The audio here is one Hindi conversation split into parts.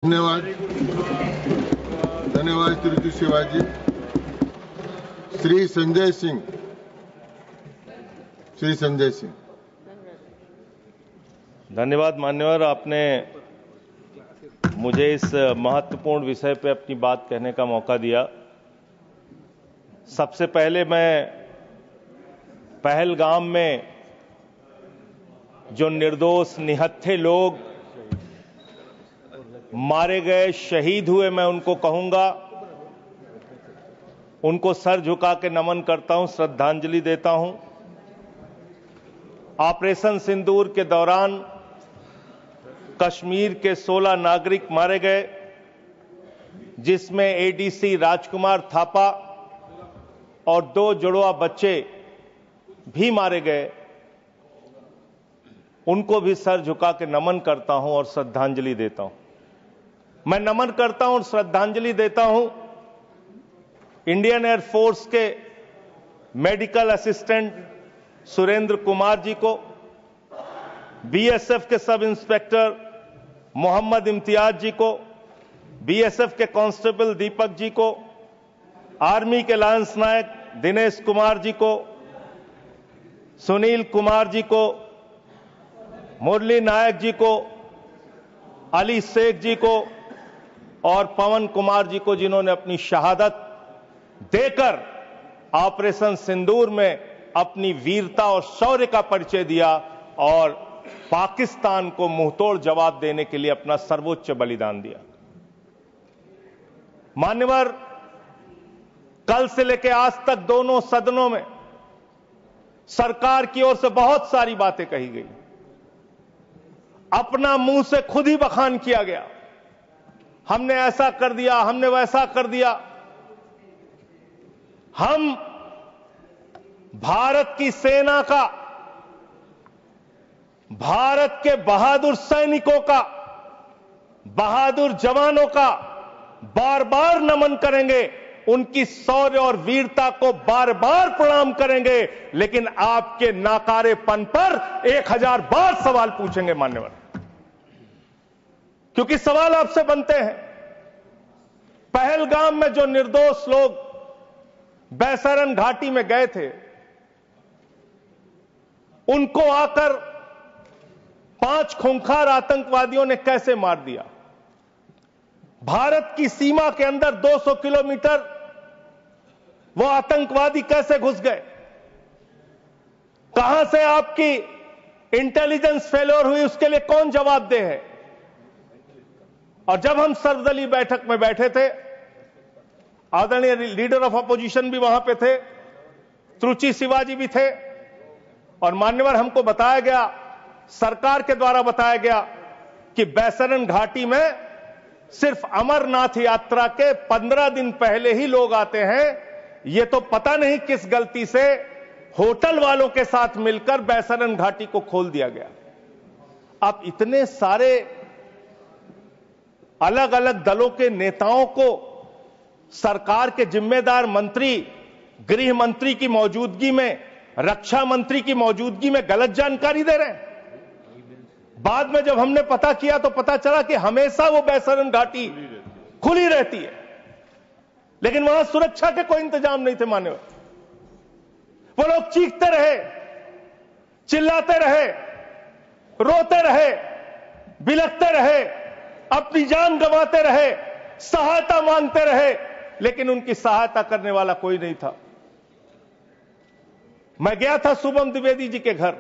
धन्यवाद धन्यवाद श्री शिवाजी। श्री संजय सिंह। धन्यवाद मान्यवर, आपने मुझे इस महत्वपूर्ण विषय पर अपनी बात कहने का मौका दिया। सबसे पहले मैं पहलगाम में जो निर्दोष निहत्थे लोग मारे गए, शहीद हुए, मैं उनको कहूंगा, उनको सर झुका के नमन करता हूं, श्रद्धांजलि देता हूं। ऑपरेशन सिंदूर के दौरान कश्मीर के 16 नागरिक मारे गए, जिसमें एडीसी राजकुमार थापा और 2 जुड़वा बच्चे भी मारे गए। उनको भी सर झुका के नमन करता हूं और श्रद्धांजलि देता हूं। मैं नमन करता हूं और श्रद्धांजलि देता हूं इंडियन एयरफोर्स के मेडिकल असिस्टेंट सुरेंद्र कुमार जी को, बीएसएफ के सब इंस्पेक्टर मोहम्मद इम्तियाज जी को, बीएसएफ के कांस्टेबल दीपक जी को, आर्मी के लांस नायक दिनेश कुमार जी को, सुनील कुमार जी को, मुरली नायक जी को, अली शेख जी को और पवन कुमार जी को, जिन्होंने अपनी शहादत देकर ऑपरेशन सिंदूर में अपनी वीरता और शौर्य का परिचय दिया और पाकिस्तान को मुंहतोड़ जवाब देने के लिए अपना सर्वोच्च बलिदान दिया। मान्यवर, कल से लेकर आज तक दोनों सदनों में सरकार की ओर से बहुत सारी बातें कही गई, अपना मुंह से खुद ही बखान किया गया, हमने ऐसा कर दिया, हमने वैसा कर दिया। हम भारत की सेना का, भारत के बहादुर सैनिकों का, बहादुर जवानों का बार बार नमन करेंगे, उनकी शौर्य और वीरता को बार बार प्रणाम करेंगे, लेकिन आपके नाकारेपन पर 1000 बार सवाल पूछेंगे मान्यवर, क्योंकि सवाल आपसे बनते हैं। पहलगाम में जो निर्दोष लोग बैसरन घाटी में गए थे, उनको आकर 5 खूंखार आतंकवादियों ने कैसे मार दिया? भारत की सीमा के अंदर 200 किलोमीटर वो आतंकवादी कैसे घुस गए? कहां से आपकी इंटेलिजेंस फेलियर हुई, उसके लिए कौन जवाबदेह है? और जब हम सर्वदलीय बैठक में बैठे थे, आदरणीय लीडर ऑफ अपोजिशन भी वहां पे थे, त्रुचि शिवाजी भी थे, और मान्यवर हमको बताया गया, सरकार के द्वारा बताया गया कि बैसरन घाटी में सिर्फ अमरनाथ यात्रा के 15 दिन पहले ही लोग आते हैं। ये तो पता नहीं किस गलती से होटल वालों के साथ मिलकर बैसरन घाटी को खोल दिया गया। अब इतने सारे अलग अलग दलों के नेताओं को सरकार के जिम्मेदार मंत्री, गृह मंत्री की मौजूदगी में, रक्षा मंत्री की मौजूदगी में गलत जानकारी दे रहे हैं। बाद में जब हमने पता किया तो पता चला कि हमेशा वो बैसरन घाटी खुली रहती है, लेकिन वहां सुरक्षा के कोई इंतजाम नहीं थे मान्यवर। वो लोग चीखते रहे, चिल्लाते रहे, रोते रहे, बिलखते रहे, अपनी जान गंवाते रहे, सहायता मांगते रहे, लेकिन उनकी सहायता करने वाला कोई नहीं था। मैं गया था शुभम द्विवेदी जी के घर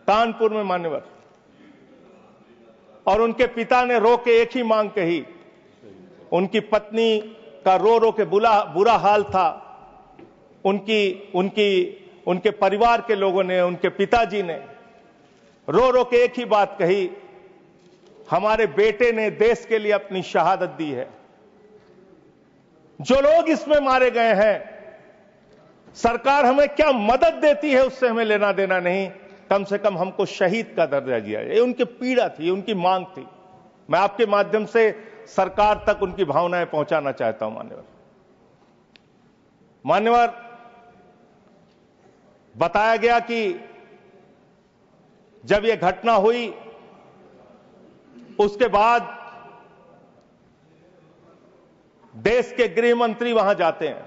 कानपुर में मान्यवर, और उनके पिता ने रो के एक ही मांग कही। उनकी पत्नी का रो रो के बुरा हाल था। उनके परिवार के लोगों ने, उनके पिताजी ने रो रो के एक ही बात कही, हमारे बेटे ने देश के लिए अपनी शहादत दी है। जो लोग इसमें मारे गए हैं, सरकार हमें क्या मदद देती है उससे हमें लेना देना नहीं, कम से कम हमको शहीद का दर्जा दिया। ये उनकी पीड़ा थी, उनकी मांग थी। मैं आपके माध्यम से सरकार तक उनकी भावनाएं पहुंचाना चाहता हूं मान्यवर, बताया गया कि जब यह घटना हुई उसके बाद देश के गृह मंत्री वहां जाते हैं।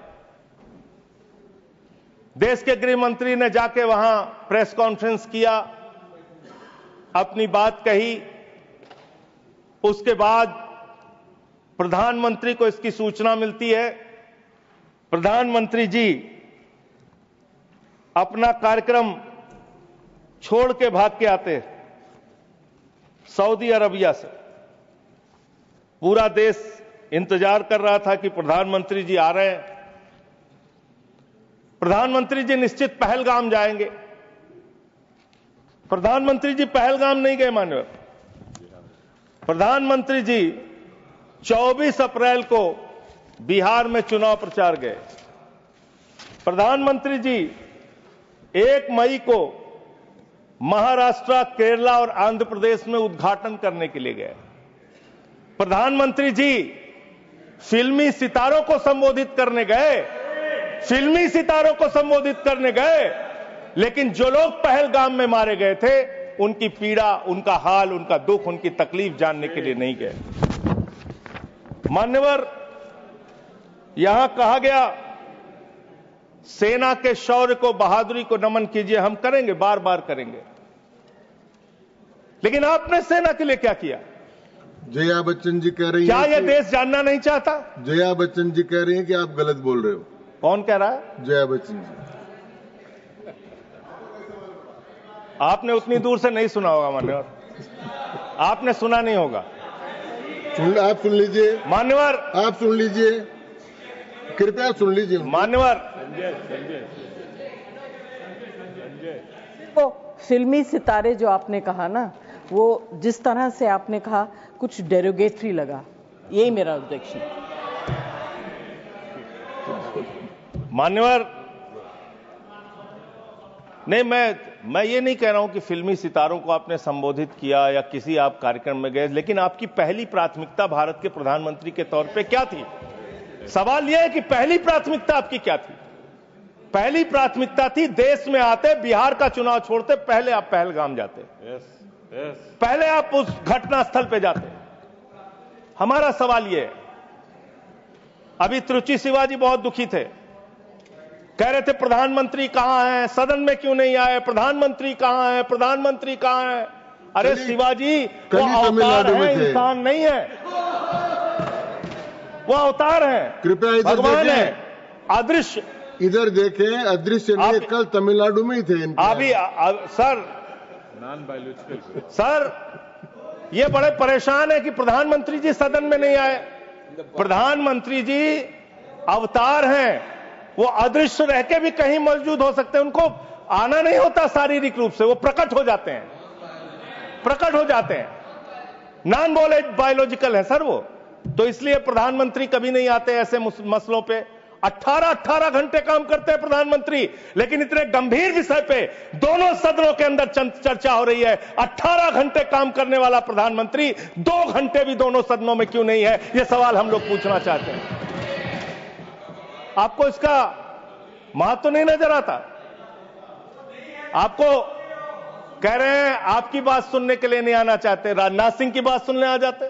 देश के गृह मंत्री ने जाके वहां प्रेस कॉन्फ्रेंस किया, अपनी बात कही। उसके बाद प्रधानमंत्री को इसकी सूचना मिलती है। प्रधानमंत्री जी अपना कार्यक्रम छोड़ के भाग के आते हैं सऊदी अरबिया से। पूरा देश इंतजार कर रहा था कि प्रधानमंत्री जी आ रहे हैं। प्रधानमंत्री जी निश्चित पहलगाम जाएंगे। प्रधानमंत्री जी पहलगाम नहीं गए मान्यवर। प्रधानमंत्री जी 24 अप्रैल को बिहार में चुनाव प्रचार गए। प्रधानमंत्री जी 1 मई को महाराष्ट्र, केरला और आंध्र प्रदेश में उद्घाटन करने के लिए गए। प्रधानमंत्री जी फिल्मी सितारों को संबोधित करने गए, फिल्मी सितारों को संबोधित करने गए, लेकिन जो लोग पहलगाम में मारे गए थे उनकी पीड़ा, उनका हाल, उनका दुख, उनकी तकलीफ जानने के लिए नहीं गए। मान्यवर, यहां कहा गया सेना के शौर्य को, बहादुरी को नमन कीजिए। हम करेंगे, बार बार करेंगे, लेकिन आपने सेना के लिए क्या किया? जया बच्चन जी कह रही क्या हैं यह देश जानना नहीं चाहता? जया बच्चन जी कह रही हैं कि आप गलत बोल रहे हो। कौन कह रहा है? जया बच्चन जी। आपने उतनी दूर से नहीं सुना होगा मान्यवर, आपने सुना नहीं होगा। आप सुन लीजिए मान्यवर, आप सुन लीजिए, कृपया सुन लीजिए मान्यवर। तो फिल्मी सितारे जो आपने कहा ना, वो जिस तरह से आपने कहा कुछ डेरोगेटरी लगा, यही मेरा ऑब्जेक्शन। मान्यवर, नहीं, मैं ये नहीं कह रहा हूं कि फिल्मी सितारों को आपने संबोधित किया या किसी आप कार्यक्रम में गए, लेकिन आपकी पहली प्राथमिकता भारत के प्रधानमंत्री के तौर पे क्या थी? सवाल यह है कि पहली प्राथमिकता आपकी क्या थी? पहली प्राथमिकता थी देश में आते, बिहार का चुनाव छोड़ते, पहले आप पहलगाम जाते। पहले आप उस घटना स्थल पे जाते। हमारा सवाल यह है, अभी त्रुचि शिवाजी बहुत दुखी थे, कह रहे थे प्रधानमंत्री कहां है, सदन में क्यों नहीं आए, प्रधानमंत्री कहां है, प्रधानमंत्री कहां है? अरे शिवाजी, वो अवतार है, इंसान नहीं है। वो अवतार है, कृपया इधर भगवान देखें। है, अदृश्य। इधर देखें, अदृश्य नहीं, कल तमिलनाडु में ही थे अभी सर ये बड़े परेशान है कि प्रधानमंत्री जी सदन में नहीं आए। प्रधानमंत्री जी अवतार हैं, वो अदृश्य रह के भी कहीं मौजूद हो सकते हैं। उनको आना नहीं होता शारीरिक रूप से, वो प्रकट हो जाते हैं, प्रकट हो जाते हैं। नॉन बायोलॉजिकल है सर वो, तो इसलिए प्रधानमंत्री कभी नहीं आते ऐसे मसलों पे। 18 घंटे काम करते हैं प्रधानमंत्री, लेकिन इतने गंभीर विषय पे दोनों सदनों के अंदर चर्चा हो रही है। 18 घंटे काम करने वाला प्रधानमंत्री 2 घंटे भी दोनों सदनों में क्यों नहीं है? यह सवाल हम लोग पूछना चाहते हैं। आपको इसका महत्व नहीं नजर आता? आपको कह रहे हैं आपकी बात सुनने के लिए नहीं आना चाहते, राजनाथ सिंह की बात सुनने आ जाते।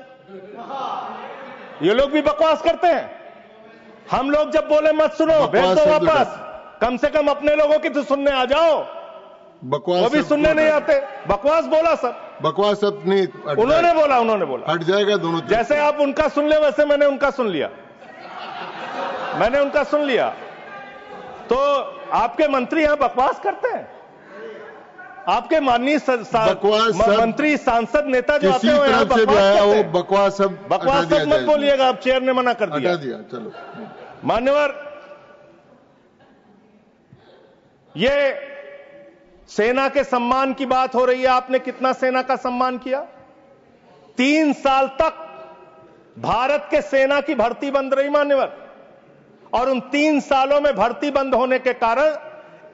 ये लोग भी बकवास करते हैं। हम लोग जब बोले मत सुनो, भेज दो वापस, कम से कम अपने लोगों की तो सुनने आ जाओ। बकवास वो भी सुनने नहीं आते। बकवास बोला सर, बकवास अब नहीं, उन्होंने बोला हट जाएगा दोनों। जैसे आप उनका सुन ले वैसे मैंने उनका सुन लिया, मैंने उनका सुन लिया। तो आपके मंत्री यहां बकवास करते हैं? आपके माननीय मंत्री, सांसद, नेता जो आते हैं यहां बकवास करते हैं। बकवास मत बोलिएगा, आप चेयर ने मना कर दिया। चलो मान्यवर, ये सेना के सम्मान की बात हो रही है। आपने कितना सेना का सम्मान किया? 3 साल तक भारत के सेना की भर्ती बंद रही मान्यवर, और उन 3 सालों में भर्ती बंद होने के कारण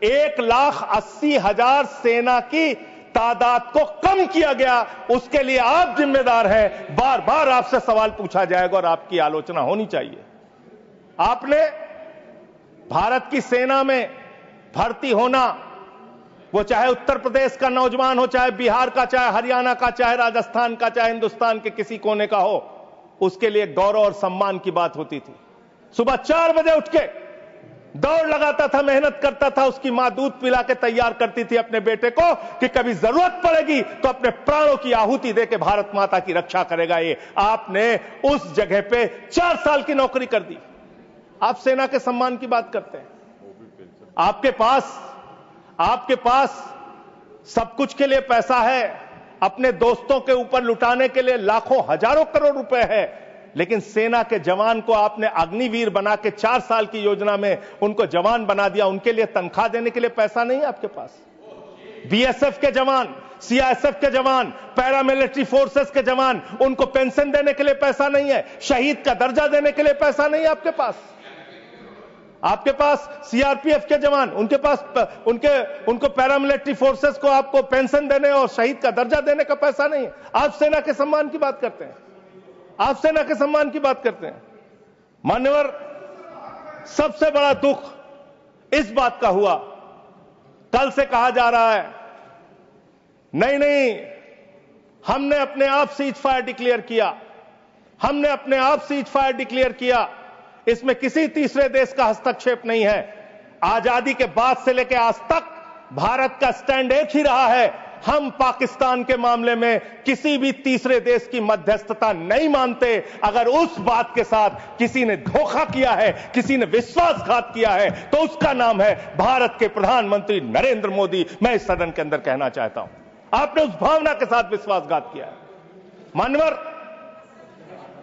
1,80,000 सेना की तादाद को कम किया गया। उसके लिए आप जिम्मेदार हैं। बार बार आपसे सवाल पूछा जाएगा और आपकी आलोचना होनी चाहिए। आपने भारत की सेना में भर्ती होना, वो चाहे उत्तर प्रदेश का नौजवान हो, चाहे बिहार का, चाहे हरियाणा का, चाहे राजस्थान का, चाहे हिंदुस्तान के किसी कोने का हो, उसके लिए गौरव और सम्मान की बात होती थी। सुबह 4 बजे उठ के दौड़ लगाता था, मेहनत करता था, उसकी मां दूध पिला के तैयार करती थी अपने बेटे को कि कभी जरूरत पड़ेगी तो अपने प्राणों की आहुति देके भारत माता की रक्षा करेगा। ये आपने उस जगह पे 4 साल की नौकरी कर दी। आप सेना के सम्मान की बात करते हैं। आपके पास सब कुछ के लिए पैसा है, अपने दोस्तों के ऊपर लुटाने के लिए लाखों हजारों करोड़ रुपए है, लेकिन सेना के जवान को आपने अग्निवीर बना के 4 साल की योजना में उनको जवान बना दिया। उनके लिए तनख्वाह देने के लिए पैसा नहीं है आपके पास। बीएसएफ के जवान, सीआईएसएफ के जवान, पैरामिलिट्री फोर्सेस के जवान, उनको पेंशन देने के लिए पैसा नहीं है, शहीद का दर्जा देने के लिए पैसा नहीं है आपके पास। आपके पास सीआरपीएफ के जवान, उनको पैरामिलिट्री फोर्सेस को आपको पेंशन देने और शहीद का दर्जा देने का पैसा नहीं है। आप सेना के सम्मान की बात करते हैं। आप सेना के सम्मान की बात करते हैं। मान्यवर, सबसे बड़ा दुख इस बात का हुआ, कल से कहा जा रहा है नहीं, हमने अपने आप सीज फायर डिक्लेयर किया, हमने अपने आप सीज फायर डिक्लेयर किया, इसमें किसी तीसरे देश का हस्तक्षेप नहीं है। आजादी के बाद से लेकर आज तक भारत का स्टैंड एक ही रहा है, हम पाकिस्तान के मामले में किसी भी तीसरे देश की मध्यस्थता नहीं मानते। अगर उस बात के साथ किसी ने धोखा किया है, किसी ने विश्वासघात किया है, तो उसका नाम है भारत के प्रधानमंत्री नरेंद्र मोदी। मैं इस सदन के अंदर कहना चाहता हूं, आपने उस भावना के साथ विश्वासघात किया है। मान्यवर,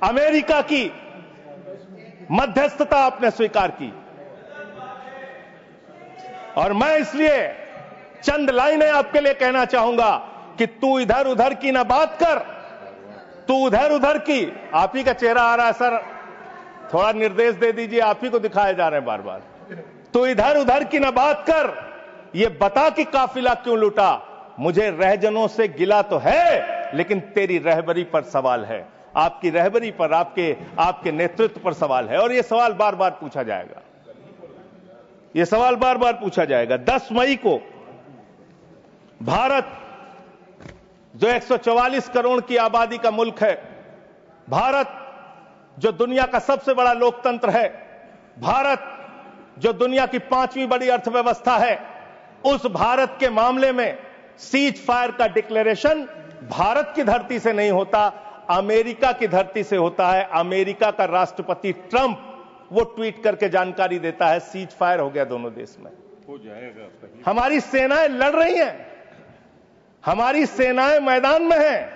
अमेरिका की मध्यस्थता आपने स्वीकार की, और मैं इसलिए चंद लाइनें आपके लिए कहना चाहूंगा कि तू इधर उधर की ना बात कर, तू उधर उधर की। आप ही का चेहरा आ रहा है सर, थोड़ा निर्देश दे दीजिए, आप ही को दिखाए जा रहे हैं बार बार। तू इधर उधर की ना बात कर, ये बता कि काफिला क्यों लूटा। मुझे रहजनों से गिला तो है, लेकिन तेरी रहबरी पर सवाल है, आपकी रहबरी पर, आपके नेतृत्व पर सवाल है, और यह सवाल बार बार पूछा जाएगा। यह सवाल बार बार पूछा जाएगा। 10 मई को भारत, जो 144 करोड़ की आबादी का मुल्क है, भारत जो दुनिया का सबसे बड़ा लोकतंत्र है, भारत जो दुनिया की 5वीं बड़ी अर्थव्यवस्था है, उस भारत के मामले में सीज फायर का डिक्लेरेशन भारत की धरती से नहीं होता, अमेरिका की धरती से होता है। अमेरिका का राष्ट्रपति ट्रंप वो ट्वीट करके जानकारी देता है सीज फायर हो गया दोनों देश में, हो जाएगा। हमारी सेनाएं लड़ रही हैं, हमारी सेनाएं मैदान में हैं,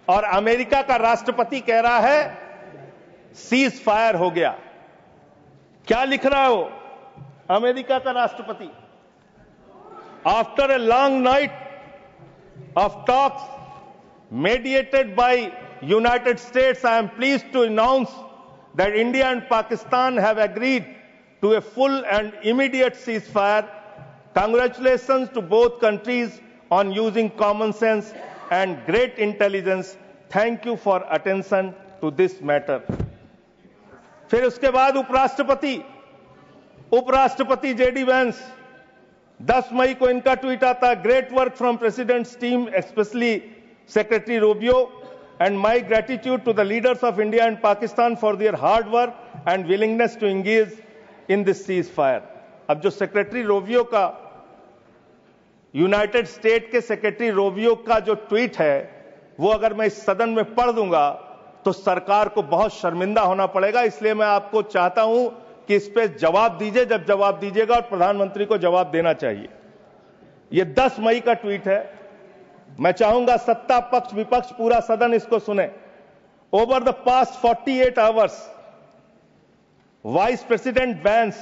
और अमेरिका का राष्ट्रपति कह रहा है सीज फायर हो गया। क्या लिख रहा है वो अमेरिका का राष्ट्रपति? After a long night of talks mediated by United States, I am pleased to announce that India and Pakistan have agreed to a full and immediate ceasefire. Congratulations to both countries on using common sense and great intelligence. Thank you for attention to this matter. फिर उसके बाद उपराष्ट्रपति जेडी वैंस, 10 मई को इनका ट्वीट आता है, great work from president's team, especially Secretary Rubio, and my gratitude to the leaders of India and Pakistan for their hard work and willingness to engage in this ceasefire. अब जो सेक्रेटरी रोबियो का, यूनाइटेड स्टेट के सेक्रेटरी रोबियो का जो ट्वीट है, वो अगर मैं इस सदन में पढ़ दूंगा तो सरकार को बहुत शर्मिंदा होना पड़ेगा। इसलिए मैं आपको चाहता हूं कि इस पे जवाब दीजिए, जब जवाब दीजिएगा, और प्रधानमंत्री को जवाब देना चाहिए। ये 10 मई का ट्वीट है। मैं चाहूंगा सत्ता पक्ष विपक्ष पूरा सदन इसको सुने। Over the past 48 hours, vice president Vance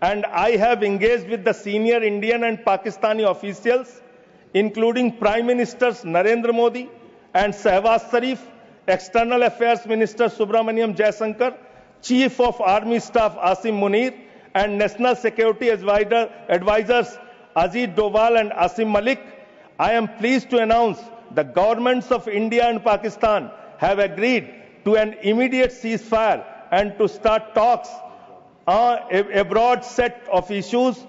and I have engaged with the senior Indian and Pakistani officials, including Prime Ministers Narendra Modi and Shehbaz Sharif, External Affairs Minister Subramaniam Jaishankar, Chief of Army Staff Asim Munir, and National Security Advisors Ajit Doval and Asim Malik. I am pleased to announce the governments of India and Pakistan have agreed to an immediate ceasefire and to start talks on a broad set of issues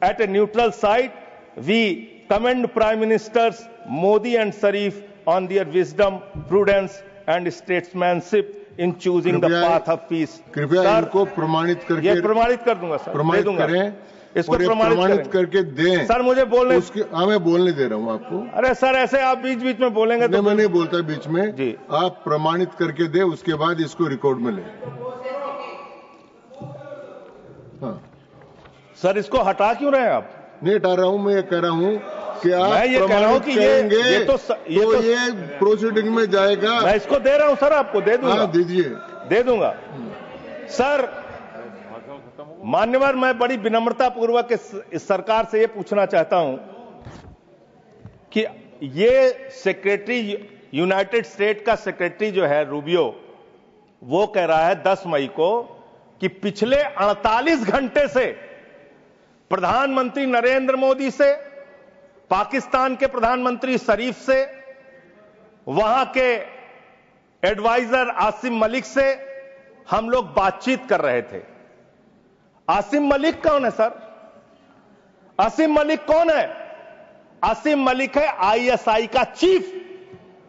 at a neutral site. We commend Prime Ministers Modi and Sharif on their wisdom, prudence and statesmanship in choosing the path of peace. कृपया Sir, इनको प्रमाणित करके, ये प्रमाणित कर दूंगा सर, दे प्रमाणित दूंगा करें, इसको और ये प्रमाणित करके दें सर। मुझे बोलने, उसके, हाँ मैं बोलने दे रहा हूँ आपको। अरे सर ऐसे आप बीच बीच में बोलेंगे तो मैं नहीं बोलता बीच में जी। आप प्रमाणित करके दे, उसके बाद इसको रिकॉर्ड में ले। हाँ सर इसको हटा क्यों रहे हैं आप? नहीं हटा रहा हूँ, मैं ये कह रहा हूँ कि आप मैं ये कह रहा हूँ कि ये प्रोसीडिंग में जाएगा। मैं इसको दे रहा हूँ सर, आपको दे दूंगा। हाँ दीजिए, दे दूंगा सर। मान्यवर, मैं बड़ी विनम्रता पूर्वक इस सरकार से ये पूछना चाहता हूं कि ये सेक्रेटरी, यूनाइटेड स्टेट का सेक्रेटरी जो है रूबियो, वो कह रहा है 10 मई को कि पिछले 48 घंटे से प्रधानमंत्री नरेंद्र मोदी से, पाकिस्तान के प्रधानमंत्री शरीफ से, वहां के एडवाइजर आसिम मलिक से हम लोग बातचीत कर रहे थे। आसिम मलिक कौन है सर? आसिम मलिक कौन है? आसिम मलिक है आईएसआई का चीफ,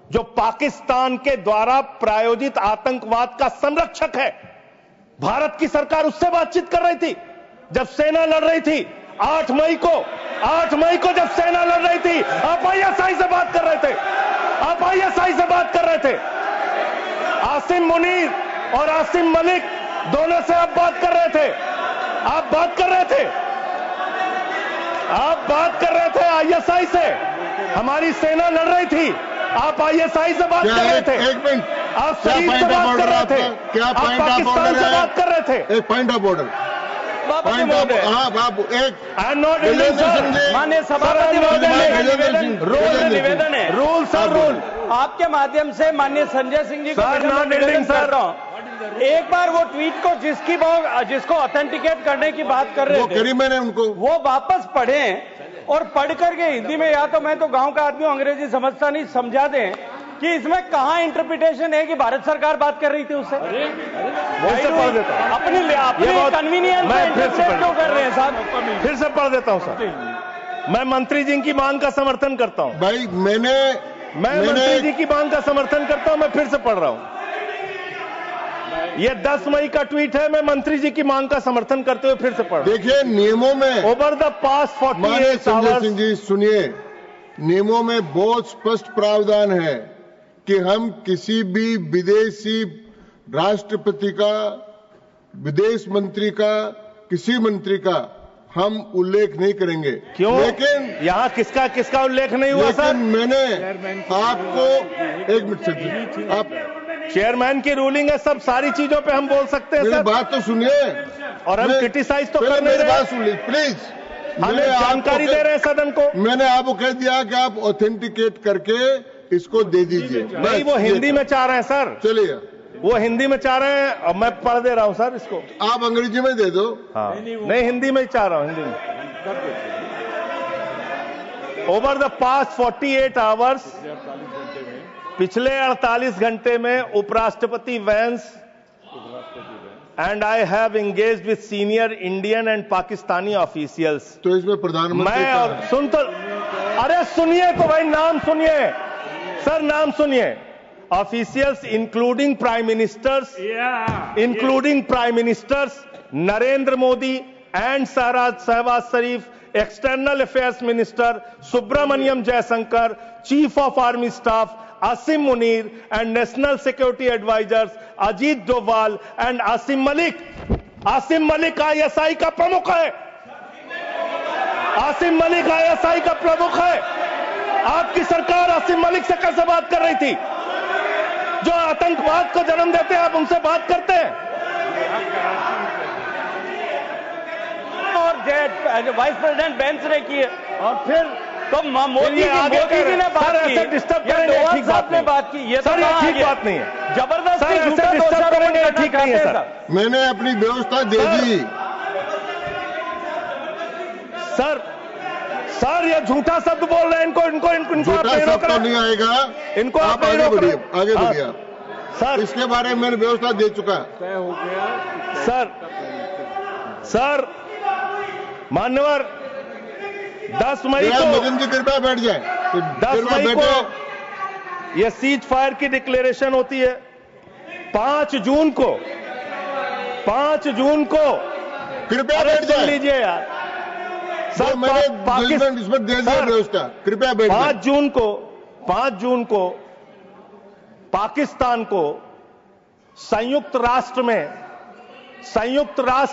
जो पाकिस्तान के द्वारा प्रायोजित आतंकवाद का संरक्षक है। भारत की सरकार उससे बातचीत कर रही थी जब सेना लड़ रही थी। 8 मई को जब सेना लड़ रही थी, आप आईएसआई से बात कर रहे थे। आप आईएसआई से बात कर रहे थे। आसिम मुनीर और आसिम मलिक दोनों से आप बात कर रहे थे। आप बात कर रहे थे आईएसआई से। हमारी सेना लड़ रही थी, आप आईएसआई से बात कर रहे थे। एक मिनट, आप शरीफ से बात कर रहे थे। क्या आप पॉइंट ऑफ पाकिस्तान ऑर्डर से है? बात कर रहे थे। एक point of order, point of, हाँ बाबू, एक माननीय सभापति महोदय, निवेदन है, रूल सर, रूल आपके माध्यम से माननीय संजय सिंह जी को निवेदन कर रहा हूं। एक बार वो ट्वीट को जिसको ऑथेंटिकेट करने की बात कर रहे वो थे, करी मैंने उनको, वो वापस पढ़ें और पढ़ करके हिंदी में, या तो मैं तो गांव का आदमी हूं, अंग्रेजी समझता नहीं, समझा दें कि इसमें कहां इंटरप्रिटेशन है कि भारत सरकार बात कर रही थी उससे। वैसे पढ़ देता हूं। अपने कन्वीनियंस से इंटरप्रेट क्यों कर रहे हैं साहब? फिर से पढ़ देता हूं सर। मैं मंत्री जी की मांग का समर्थन करता हूं। भाई मैं मंत्री जी की मांग का समर्थन करता हूं। मैं फिर से पढ़ रहा हूं। ये 10 मई का ट्वीट है। मैं मंत्री जी की मांग का समर्थन करते हुए फिर से पढ़ रहा हूं। देखिए, नियमों में over the past 48 Sanjay hours, Singh ji सुनिए, नियमों में बहुत स्पष्ट प्रावधान है कि हम किसी भी विदेशी राष्ट्रपति का, विदेश मंत्री का, किसी मंत्री का हम उल्लेख नहीं करेंगे। क्यों? लेकिन यहाँ किसका उल्लेख नहीं हुआ सर? लेकिन मैंने आपको, एक मिनट, आप चेयरमैन की रूलिंग है, सब सारी चीजों पे हम बोल सकते हैं मेरी सर। बात तो सुनिए, और हम क्रिटिसाइज तो कर नहीं मेरी रहे, बात सुन लीजिए प्लीज। हमें जानकारी दे रहे हैं सदन को। मैंने आपको कह दिया कि आप ऑथेंटिकेट करके इसको दे दीजिए। नहीं, वो हिंदी में चाह रहे हैं सर। चलिए, वो हिंदी में चाह रहे हैं और मैं पढ़ दे रहा हूं सर इसको। आप अंग्रेजी में दे दो। हाँ, नहीं हिंदी में ही चाह रहा हूं, हिंदी में। ओवर द पास्ट 48 आवर्स, पिछले 48 घंटे में उपराष्ट्रपति Vance and I have engaged with senior Indian and Pakistani officials. तो इसमें प्रधानमंत्री मैं और सुन तो, अरे सुनिए तो भाई, नाम सुनिए सर, नाम सुनिए। Officials including prime ministers Narendra Modi and Shehbaz Sharif, external affairs minister Subrahmanyam Jaishankar, chief of army staff Asim Munir and national security advisers Ajit Doval and Asim Malik. Asim Malik ISI का प्रमुख है। आसिम मलिक आईएसआई का प्रमुख है। आपकी सरकार आसिम मलिक से कैसे बात कर रही थी? जो आतंकवाद को जन्म देते हैं, आप उनसे बात करते हैं? और वाइस प्रेसिडेंट बेंच ने की है, और फिर तो मोदी जी ने बात की, डिस्टर्ब करेंगे, ठीक बात ने बात की, ये सर, ये ठीक बात नहीं है। जबरदस्ती डिस्टर्ब करेंगे, ठीक नहीं है सर। मैंने अपनी व्यवस्था दे दी सर। ये झूठा शब्द बोल रहे हैं, इनको झूठा शब्द तो नहीं आएगा। इनको आप आगे बढ़िए, आगे बढ़िए सर। इसके बारे में मैंने व्यवस्था दे चुका सर। मान्यवर, 10 मई को, मदन जी कृपया बैठ जाए। 10 मई को यह सीज फायर की डिक्लेरेशन होती है। 5 जून को कृपया बैठ सुन जाए। लीजिए यार सर, मैंने इसमें दे दिया व्यवस्था, कृपया बैठ जाए। 5 जून को पाकिस्तान को संयुक्त राष्ट्र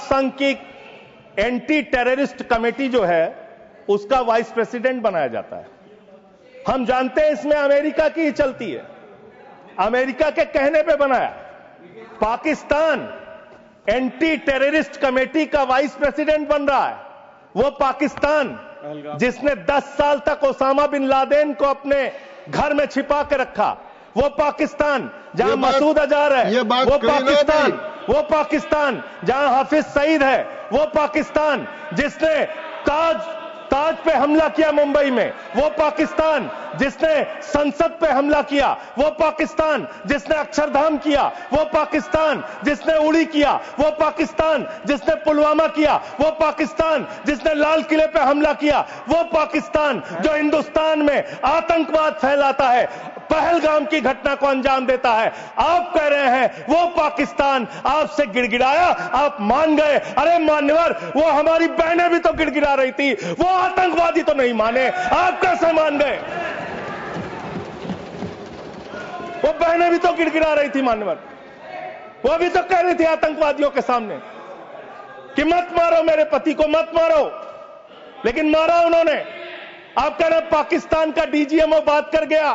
संघ की एंटी टेररिस्ट कमेटी जो है उसका वाइस प्रेसिडेंट बनाया जाता है। हम जानते हैं इसमें अमेरिका की ही चलती है, अमेरिका के कहने पे बनाया। पाकिस्तान एंटी टेररिस्ट कमेटी का वाइस प्रेसिडेंट बन रहा है। वो पाकिस्तान जिसने 10 साल तक ओसामा बिन लादेन को अपने घर में छिपा के रखा, वो पाकिस्तान जहां मसूद अजहर है, वो पाकिस्तान जहां हाफिज सईद है, वो पाकिस्तान जिसने ताज पे हमला किया मुंबई में, वो पाकिस्तान जिसने संसद पे हमला किया, वो पाकिस्तान जिसने अक्षरधाम किया, वो पाकिस्तान जिसने उड़ी किया, वो पाकिस्तान जिसने पुलवामा किया, वो पाकिस्तान जिसने लाल किले पे हमला किया, वो पाकिस्तान जो हिंदुस्तान में आतंकवाद फैलाता है, पहलगाम की घटना को अंजाम देता है। आप कह रहे हैं वो पाकिस्तान आपसे गिड़गिड़ाया, आप मान गए। अरे मान्यवर, वो हमारी बहनें भी तो गिड़गिड़ा रही थी, वो आतंकवादी तो नहीं माने, आप कैसे मान गए? वो बहनें भी तो गिड़गिड़ा रही थी मान्यवर, वो भी तो कह रही थी आतंकवादियों के सामने कि मत मारो मेरे पति को, मत मारो, लेकिन मारा उन्होंने। आप कह रहे हैं पाकिस्तान का डीजीएमओ बात कर गया,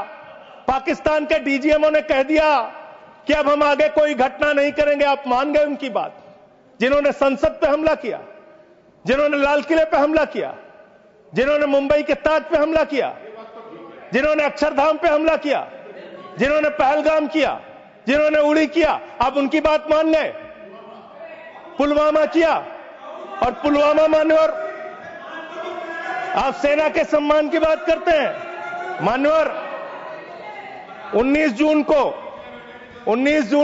पाकिस्तान के डीजीएमओ ने कह दिया कि अब हम आगे कोई घटना नहीं करेंगे। आप मान गए उनकी बात? जिन्होंने संसद पे हमला किया, जिन्होंने लाल किले पे हमला किया, जिन्होंने मुंबई के ताज पे हमला किया, जिन्होंने अक्षरधाम पे हमला किया, जिन्होंने पहलगाम किया, जिन्होंने उड़ी किया, आप उनकी बात मान गए? पुलवामा किया, और पुलवामा मान्यवर, आप सेना के सम्मान की बात करते हैं मान्यवर। 19 जून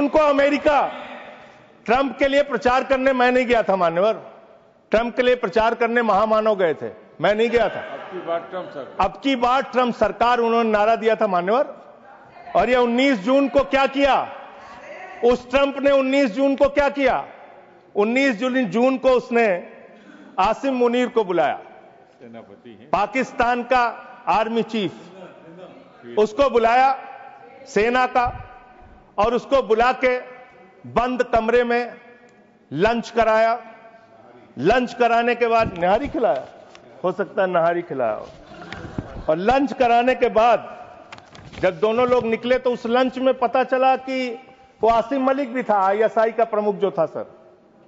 को अमेरिका ट्रंप के लिए प्रचार करने मैं नहीं गया था मान्यवर, ट्रंप के लिए प्रचार करने महामानव गए थे, मैं नहीं गया था। अब की बार ट्रंप सरकार उन्होंने नारा दिया था मान्यवर। और ये 19 जून को क्या किया? उस ट्रंप ने 19 जून को क्या किया? 19 जून को उसने आसिम मुनीर को बुलाया, पाकिस्तान का आर्मी चीफ, उसको बुलाया सेना का, और उसको बुला के बंद कमरे में लंच कराया। लंच कराने के बाद निहारी खिलाया, हो सकता है नहारी खिलाया हो। और लंच कराने के बाद जब दोनों लोग निकले तो उस लंच में पता चला कि वो आसिम मलिक भी था, आईएसआई का प्रमुख जो था सर,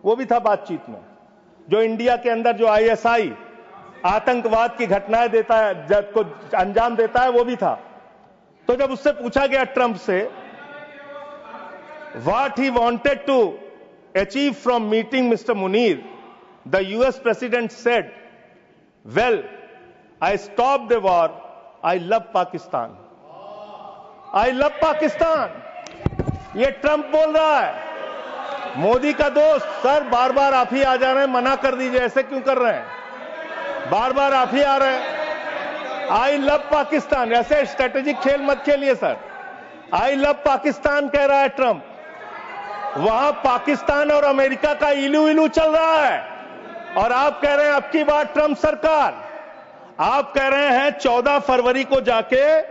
वो भी था बातचीत में। जो इंडिया के अंदर जो आईएसआई आतंकवाद की घटनाएं देता है, जब को अंजाम देता है, वो भी था। तो जब उससे पूछा गया ट्रंप से what he wanted to achieve from meeting mister Munir, the US president said, well I stop the war, I love Pakistan, I love Pakistan. ये ट्रंप बोल रहा है। मोदी का दोस्त, सर बार बार आप ही आ जा रहे हैं, मना कर दीजिए, ऐसे क्यों कर रहे हैं? बार बार आप ही आ रहे हैं। आई लव पाकिस्तान, ऐसे स्ट्रेटेजिक खेल मत खेलिए सर। आई लव पाकिस्तान कह रहा है ट्रंप। वहां पाकिस्तान और अमेरिका का इलू इलू चल रहा है, और आप कह रहे हैं अब की बार ट्रंप सरकार। आप कह रहे हैं 14 फरवरी को जाके,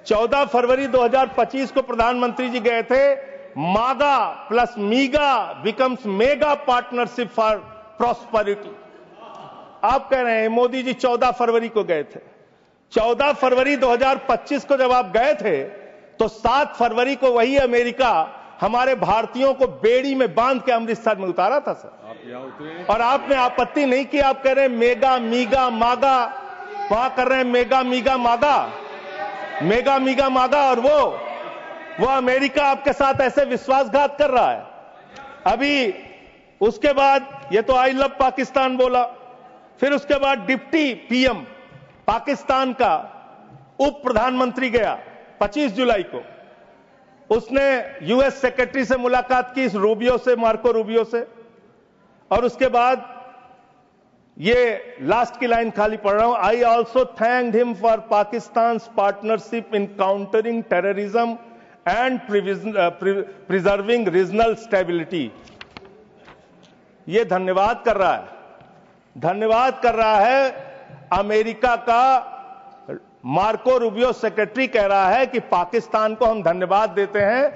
14 फरवरी 2025 को प्रधानमंत्री जी गए थे, मागा plus मीगा becomes mega partnership for prosperity. आप कह रहे हैं मोदी जी 14 फरवरी को गए थे। 14 फरवरी 2025 को जब आप गए थे तो 7 फरवरी को वही अमेरिका हमारे भारतीयों को बेड़ी में बांध के अमृतसर में उतारा था सर। आप यहां उतरे और आपने आपत्ति नहीं की। आप कह रहे हैं मेगा मीगा मागा, वहां कर रहे हैं मेगा मीगा मागा, मेगा मीगा मागा, और वो अमेरिका आपके साथ ऐसे विश्वासघात कर रहा है। अभी उसके बाद ये तो आई लव पाकिस्तान बोला, फिर उसके बाद डिप्टी पीएम पाकिस्तान का उप प्रधानमंत्री गया 25 जुलाई को, उसने यूएस सेक्रेटरी से मुलाकात की, रूबियो से, मार्को रूबियो से, और उसके बाद ये लास्ट की लाइन खाली पढ़ रहा हूं, I also thanked him for Pakistan partnership in countering terrorism and preserving regional stability. ये धन्यवाद कर रहा है, धन्यवाद कर रहा है। अमेरिका का मार्को रूबियो सेक्रेटरी कह रहा है कि पाकिस्तान को हम धन्यवाद देते हैं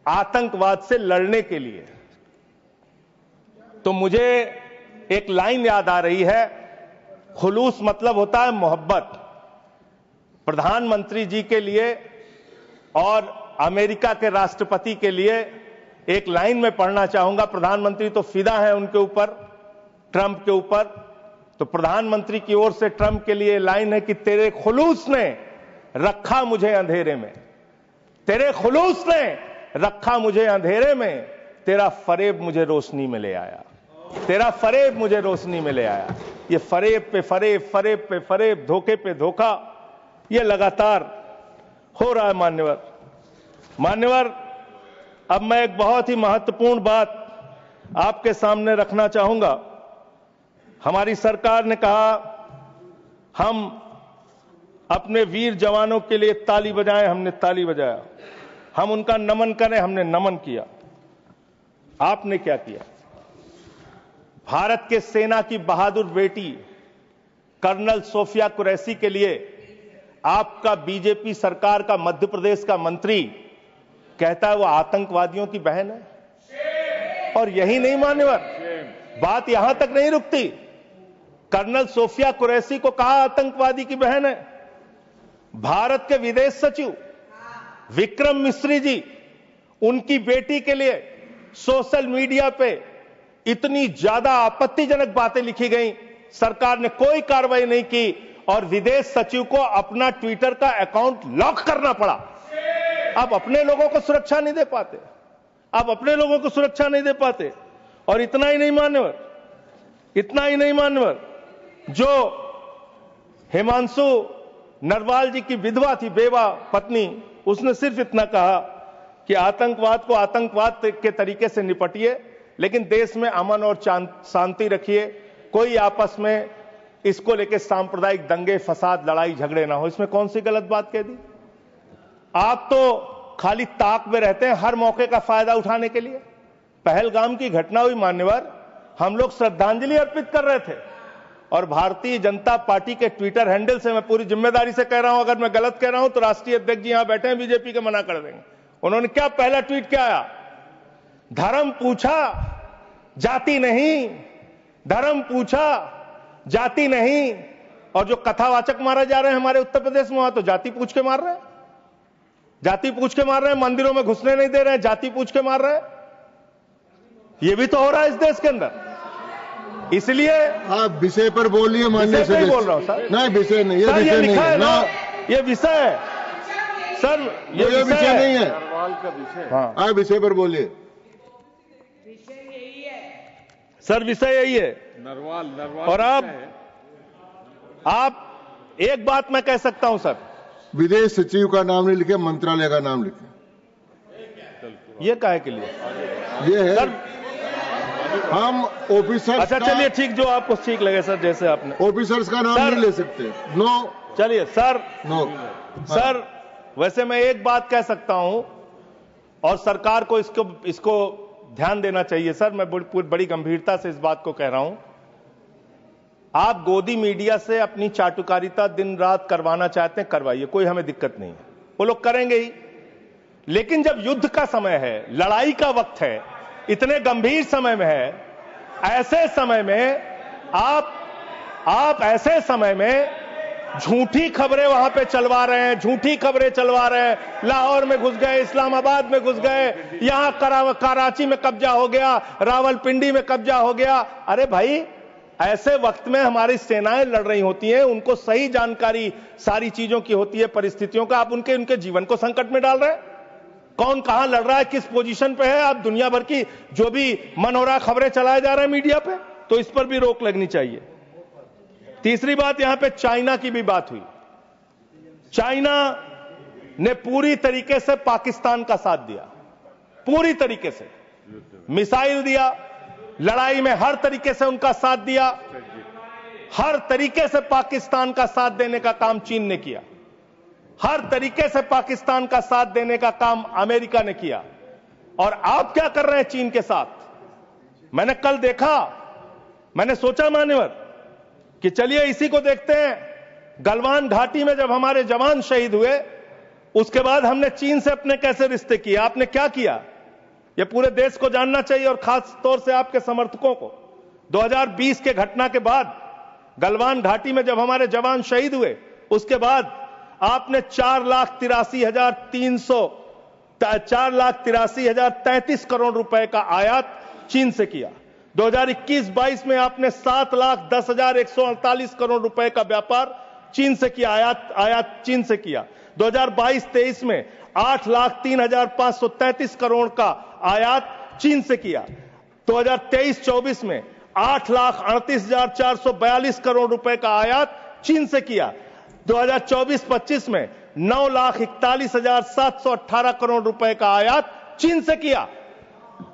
आतंकवाद से लड़ने के लिए। तो मुझे एक लाइन याद आ रही है, खुलूस मतलब होता है मोहब्बत। प्रधानमंत्री जी के लिए और अमेरिका के राष्ट्रपति के लिए एक लाइन में पढ़ना चाहूंगा। प्रधानमंत्री तो फिदा है उनके ऊपर, ट्रंप के ऊपर। तो प्रधानमंत्री की ओर से ट्रंप के लिए लाइन है कि तेरे खुलूस ने रखा मुझे अंधेरे में, तेरे खुलूस ने रखा मुझे अंधेरे में, तेरा फरेब मुझे रोशनी में ले आया, तेरा फरेब मुझे रोशनी में ले आया। ये फरेब पे फरेब, फरेब पे फरेब, धोखे पे धोखा, ये लगातार हो रहा है। मान्यवर, अब मैं एक बहुत ही महत्वपूर्ण बात आपके सामने रखना चाहूंगा। हमारी सरकार ने कहा हम अपने वीर जवानों के लिए ताली बजाएं, हमने ताली बजाया। हम उनका नमन करें, हमने नमन किया। आपने क्या किया? भारत के सेना की बहादुर बेटी कर्नल सोफिया कुरैशी के लिए आपका बीजेपी सरकार का मध्य प्रदेश का मंत्री कहता है वो आतंकवादियों की बहन है। और यही नहीं मान्यवर, बात यहां तक नहीं रुकती। कर्नल सोफिया कुरैशी को कहा आतंकवादी की बहन है। भारत के विदेश सचिव विक्रम मिस्री जी, उनकी बेटी के लिए सोशल मीडिया पे इतनी ज्यादा आपत्तिजनक बातें लिखी गई, सरकार ने कोई कार्रवाई नहीं की और विदेश सचिव को अपना ट्विटर का अकाउंट लॉक करना पड़ा। अब अपने लोगों को सुरक्षा नहीं दे पाते, अब अपने लोगों को सुरक्षा नहीं दे पाते। और इतना ही नहीं मान्यवर, जो हिमांशु नरवाल जी की विधवा थी, बेवा पत्नी, उसने सिर्फ इतना कहा कि आतंकवाद को आतंकवाद के तरीके से निपटिए, लेकिन देश में अमन और शांति रखिए, कोई आपस में इसको लेकर सांप्रदायिक दंगे फसाद लड़ाई झगड़े ना हो। इसमें कौन सी गलत बात कह दी? आप तो खाली ताक में रहते हैं हर मौके का फायदा उठाने के लिए। पहलगाम की घटना हुई मान्यवर, हम लोग श्रद्धांजलि अर्पित कर रहे थे और भारतीय जनता पार्टी के ट्विटर हैंडल से, मैं पूरी जिम्मेदारी से कह रहा हूं, अगर मैं गलत कह रहा हूं तो राष्ट्रीय अध्यक्ष जी यहां बैठे हैं बीजेपी के, मना कर देंगे। उन्होंने क्या पहला ट्वीट क्या आया? धर्म पूछा जाति नहीं, धर्म पूछा जाति नहीं। और जो कथावाचक मारे जा रहे हैं हमारे उत्तर प्रदेश में, वहां तो जाति पूछ के मार रहे हैं, जाति पूछ के मार रहे हैं, मंदिरों में घुसने नहीं दे रहे हैं, जाति पूछ के मार रहे हैं। ये भी तो हो रहा है इस देश के अंदर। इसलिए आप विषय पर बोलिए। माननीय विषय पे बोल रहा हूं सर। नहीं, विषय नहीं, ये सर, विषय नहीं है ना, ये विषय है सर, ये विषय नहीं है। हाँ, आप विषय पर बोलिए सर, विषय यही है। नरवाल और आप एक बात मैं कह सकता हूं सर, विदेश सचिव का नाम नहीं लिखे, मंत्रालय का नाम लिखे। ये काहे के लिए? ये है सर, हम ऑफिसर्स अच्छा चलिए ठीक, जो आपको ठीक लगे सर, जैसे आपने ऑफिसर्स का नाम सर, नहीं ले सकते। नो, चलिए सर, नो सर, वैसे मैं एक बात कह सकता हूं और सरकार को इसको ध्यान देना चाहिए सर। मैं बड़ी गंभीरता से इस बात को कह रहा हूं। आप गोदी मीडिया से अपनी चाटुकारिता दिन रात करवाना चाहते हैं, करवाइए, कोई हमें दिक्कत नहीं है, वो लोग करेंगे ही। लेकिन जब युद्ध का समय है, लड़ाई का वक्त है, इतने गंभीर समय में है, ऐसे समय में आप ऐसे समय में झूठी खबरें वहां पे चलवा रहे हैं, झूठी खबरें चलवा रहे हैं। लाहौर में घुस गए, इस्लामाबाद में घुस गए, यहां कराची में कब्जा हो गया, रावलपिंडी में कब्जा हो गया। अरे भाई, ऐसे वक्त में हमारी सेनाएं लड़ रही होती हैं, उनको सही जानकारी सारी चीजों की होती है, परिस्थितियों का। आप उनके जीवन को संकट में डाल रहे हैं। कौन कहां लड़ रहा है, किस पोजीशन पे है, आप दुनिया भर की जो भी मन हो रहा खबरें चलाए जा रहे हैं मीडिया पे, तो इस पर भी रोक लगनी चाहिए। तीसरी बात, यहां पे चाइना की भी बात हुई। चाइना ने पूरी तरीके से पाकिस्तान का साथ दिया, पूरी तरीके से मिसाइल दिया, लड़ाई में हर तरीके से उनका साथ दिया, हर तरीके से पाकिस्तान का साथ देने का काम चीन ने किया। हर तरीके से पाकिस्तान का साथ देने का काम अमेरिका ने किया। और आप क्या कर रहे हैं चीन के साथ? मैंने कल देखा, मैंने सोचा मान्यवर कि चलिए इसी को देखते हैं। गलवान घाटी में जब हमारे जवान शहीद हुए, उसके बाद हमने चीन से अपने कैसे रिश्ते किए, आपने क्या किया, यह पूरे देश को जानना चाहिए और खास तौर से आपके समर्थकों को। 2020 के घटना के बाद गलवान घाटी में जब हमारे जवान शहीद हुए, उसके बाद आपने 4,83,033 करोड़ रुपए का आयात चीन से किया। 2021-22 में आपने 7,10,148 करोड़ रुपए का व्यापार चीन से किया, आयात चीन से किया। 2022-23 में 8,03,533 करोड़ का आयात चीन से किया। 2023-24 में 8,38,442 करोड़ रुपए का आयात चीन से किया। 2024-25 में 9,41,718 करोड़ रुपए का आयात चीन से किया।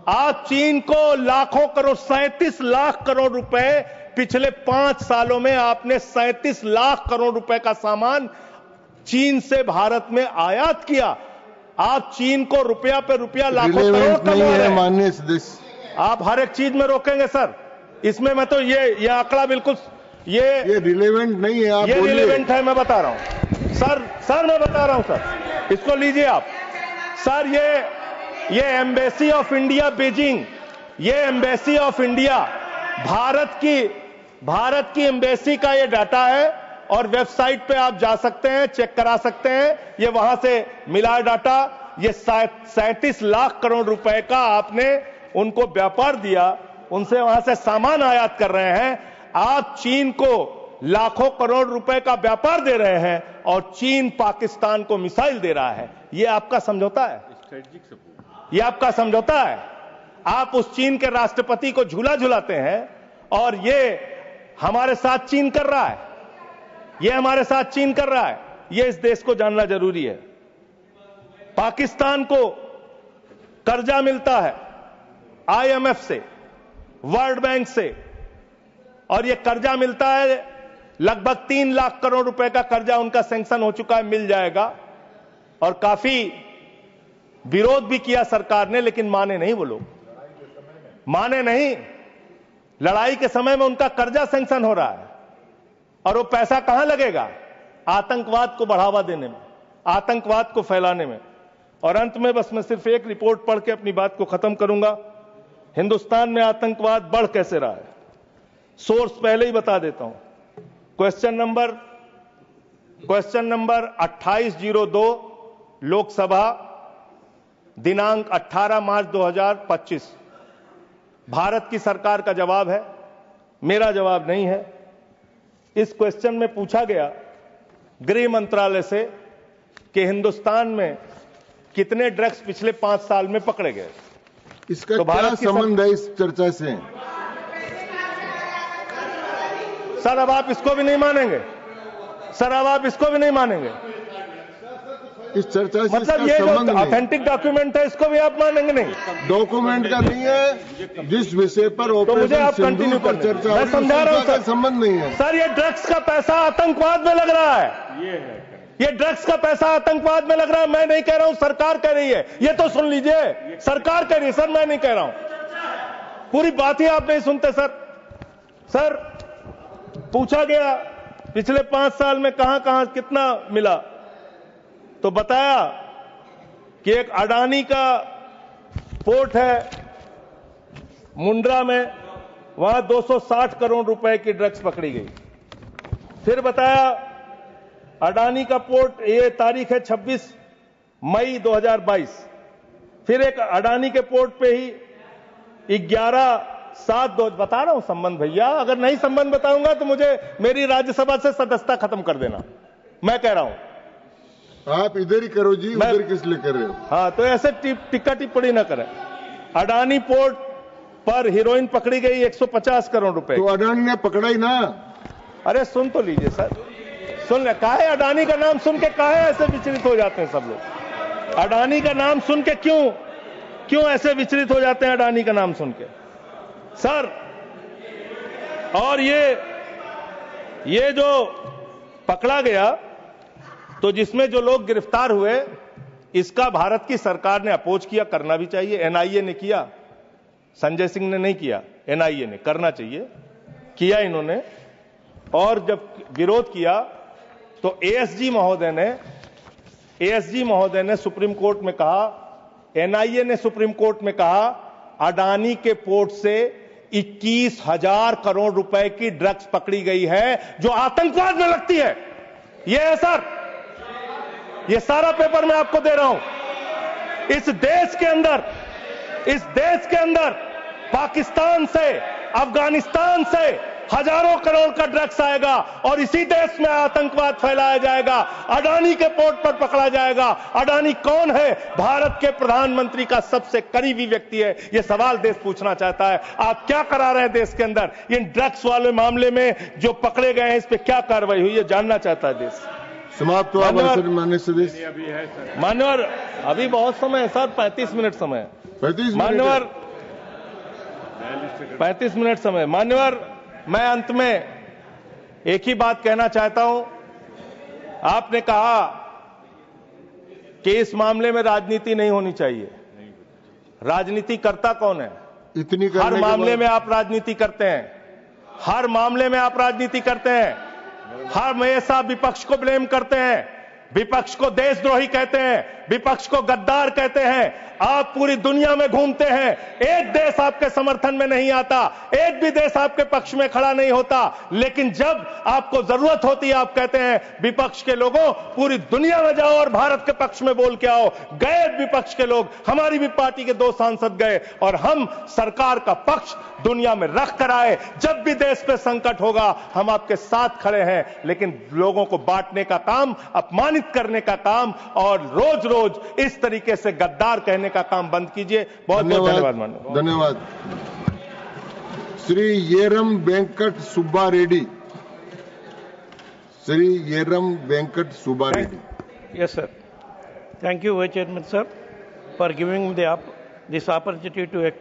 आज चीन को लाखों करोड़, 37 लाख करोड़ रुपए पिछले 5 सालों में आपने 37 लाख करोड़ रुपए का सामान चीन से भारत में आयात किया। आप चीन को रुपया पे रुपया लाखों करोड़ कमा रहे हैं। माननीय सदस्य, आप हर एक चीज में रोकेंगे सर। इसमें मैं तो ये आंकड़ा बिल्कुल ये रिलेवेंट नहीं है। आप ये रिलेवेंट है, मैं बता रहा हूं सर मैं बता रहा हूं सर, इसको लीजिए आप सर। ये एम्बेसी ऑफ इंडिया बीजिंग, ये एम्बेसी ऑफ इंडिया भारत की एम्बेसी का ये डाटा है और वेबसाइट पे आप जा सकते हैं, चेक करा सकते हैं। ये वहां से मिला डाटा। ये 37 लाख करोड़ रुपए का आपने उनको व्यापार दिया, उनसे वहां से सामान आयात कर रहे हैं। आप चीन को लाखों करोड़ रुपए का व्यापार दे रहे हैं और चीन पाकिस्तान को मिसाइल दे रहा है। ये आपका समझौता है, ये आपका समझौता है। आप उस चीन के राष्ट्रपति को झूला झुलाते हैं और ये हमारे साथ चीन कर रहा है, ये हमारे साथ चीन कर रहा है। ये इस देश को जानना जरूरी है। पाकिस्तान को कर्जा मिलता है IMF से, वर्ल्ड बैंक से, और ये कर्जा मिलता है लगभग 3 लाख करोड़ रुपए का कर्जा उनका सैंक्शन हो चुका है, मिल जाएगा। और काफी विरोध भी किया सरकार ने, लेकिन माने नहीं वो लोग, माने नहीं। लड़ाई के समय में उनका कर्जा सैंक्शन हो रहा है और वो पैसा कहां लगेगा? आतंकवाद को बढ़ावा देने में, आतंकवाद को फैलाने में। और अंत में बस मैं सिर्फ एक रिपोर्ट पढ़ के अपनी बात को खत्म करूंगा। हिंदुस्तान में आतंकवाद बढ़ कैसे रहा है, सोर्स पहले ही बता देता हूं। क्वेश्चन नंबर 2802 लोकसभा, दिनांक 18 मार्च 2025। भारत की सरकार का जवाब है, मेरा जवाब नहीं है। इस क्वेश्चन में पूछा गया गृह मंत्रालय से कि हिंदुस्तान में कितने ड्रग्स पिछले 5 साल में पकड़े गए। इसका तो क्या संबंध है इस चर्चा से? सर अब आप इसको भी नहीं मानेंगे, सर अब आप इसको भी नहीं मानेंगे। इस चर्चा से मतलब ये जो ऑथेंटिक डॉक्यूमेंट है इसको भी आप मानेंगे नहीं? डॉक्यूमेंट का नहीं है, जिस विषय पर तो मुझे आप कंटिन्यू कर चर्चा, मैं समझा रहा हूं सर। संबंध नहीं है सर। ये ड्रग्स का पैसा आतंकवाद में लग रहा है, ये ड्रग्स का पैसा आतंकवाद में लग रहा है। मैं नहीं कह रहा हूं, सरकार कह रही है। ये तो सुन लीजिए, सरकार कह रही है सर, मैं नहीं कह रहा हूं। पूरी बात ही आप नहीं सुनते सर। सर पूछा गया पिछले 5 साल में कहां कहां कितना मिला, तो बताया कि एक अडानी का पोर्ट है मुंड्रा में, वहां 260 करोड़ रुपए की ड्रग्स पकड़ी गई। फिर बताया अडानी का पोर्ट, ये तारीख है 26 मई 2022। फिर एक अडानी के पोर्ट पे ही 11/7/2 बता रहा हूं संबंध भैया। अगर नहीं संबंध बताऊंगा तो मुझे मेरी राज्यसभा से सदस्यता खत्म कर देना। मैं कह रहा हूं आप इधर ही करो जी, उधर किस लिए कर रहे हो? हाँ, तो ऐसे टिक्का टिप्पणी ना करें। अडानी पोर्ट पर हीरोइन पकड़ी गई 150 करोड़ रुपए। तो अडानी ने पकड़ा ही ना। अरे सुन तो लीजिए सर, सुन ले। काहे अडानी का नाम सुन के काहे ऐसे विचलित हो जाते हैं सब लोग? अडानी का नाम सुन के क्यों ऐसे विचलित हो जाते हैं अडानी का नाम सुन के सर? और ये जो पकड़ा गया तो जिसमें जो लोग गिरफ्तार हुए, इसका भारत की सरकार ने अपोज किया, करना भी चाहिए। एनआईए ने किया, संजय सिंह ने नहीं किया, एनआईए ने, करना चाहिए, किया इन्होंने। और जब विरोध किया तो एएसजी महोदय ने सुप्रीम कोर्ट में कहा, एनआईए ने सुप्रीम कोर्ट में कहा, अडानी के पोर्ट से 21,000 करोड़ रुपए की ड्रग्स पकड़ी गई है जो आतंकवाद में लगती है। यह है सर, यह सारा पेपर मैं आपको दे रहा हूं। इस देश के अंदर पाकिस्तान से, अफगानिस्तान से हजारों करोड़ का ड्रग्स आएगा और इसी देश में आतंकवाद फैलाया जाएगा, अडानी के पोर्ट पर पकड़ा जाएगा। अडानी कौन है? भारत के प्रधानमंत्री का सबसे करीबी व्यक्ति है। यह सवाल देश पूछना चाहता है, आप क्या करा रहे हैं देश के अंदर? इन ड्रग्स वाले मामले में जो पकड़े गए हैं, इस पर क्या कार्रवाई हुई है, जानना चाहता है देश। समाप्त हुआ माननीय सदस्य। मान्यवर, अभी बहुत समय है सर, 35 मिनट समय है। 35 मान्यवर, 35 मिनट समय। मान्यवर, मैं अंत में एक ही बात कहना चाहता हूं। आपने कहा कि इस मामले में राजनीति नहीं होनी चाहिए। राजनीति करता कौन है? हर मामले में आप राजनीति करते हैं, हर मामले में आप राजनीति करते हैं, हर हमेशा विपक्ष को ब्लेम करते हैं, विपक्ष को देशद्रोही कहते हैं, विपक्ष को गद्दार कहते हैं। आप पूरी दुनिया में घूमते हैं, एक देश आपके समर्थन में नहीं आता, एक भी देश आपके पक्ष में खड़ा नहीं होता, लेकिन जब आपको जरूरत होती है आप कहते हैं विपक्ष के लोगों पूरी दुनिया में जाओ और भारत के पक्ष में बोल के आओ। गए विपक्ष के लोग, हमारी भी पार्टी के 2 सांसद गए और हम सरकार का पक्ष दुनिया में रख कर आए। जब भी देश पे संकट होगा हम आपके साथ खड़े हैं, लेकिन लोगों को बांटने का काम, अपमानित करने का काम और रोज रोज इस तरीके से गद्दार कहने का काम बंद कीजिए। बहुत बहुत धन्यवाद। धन्यवाद। Shri येरम Venkat Subba Reddy. Shri येरम Venkat Subba Reddy. Yes, sir. Thank you, Vice Chairman, sir, for giving me this opportunity to explain.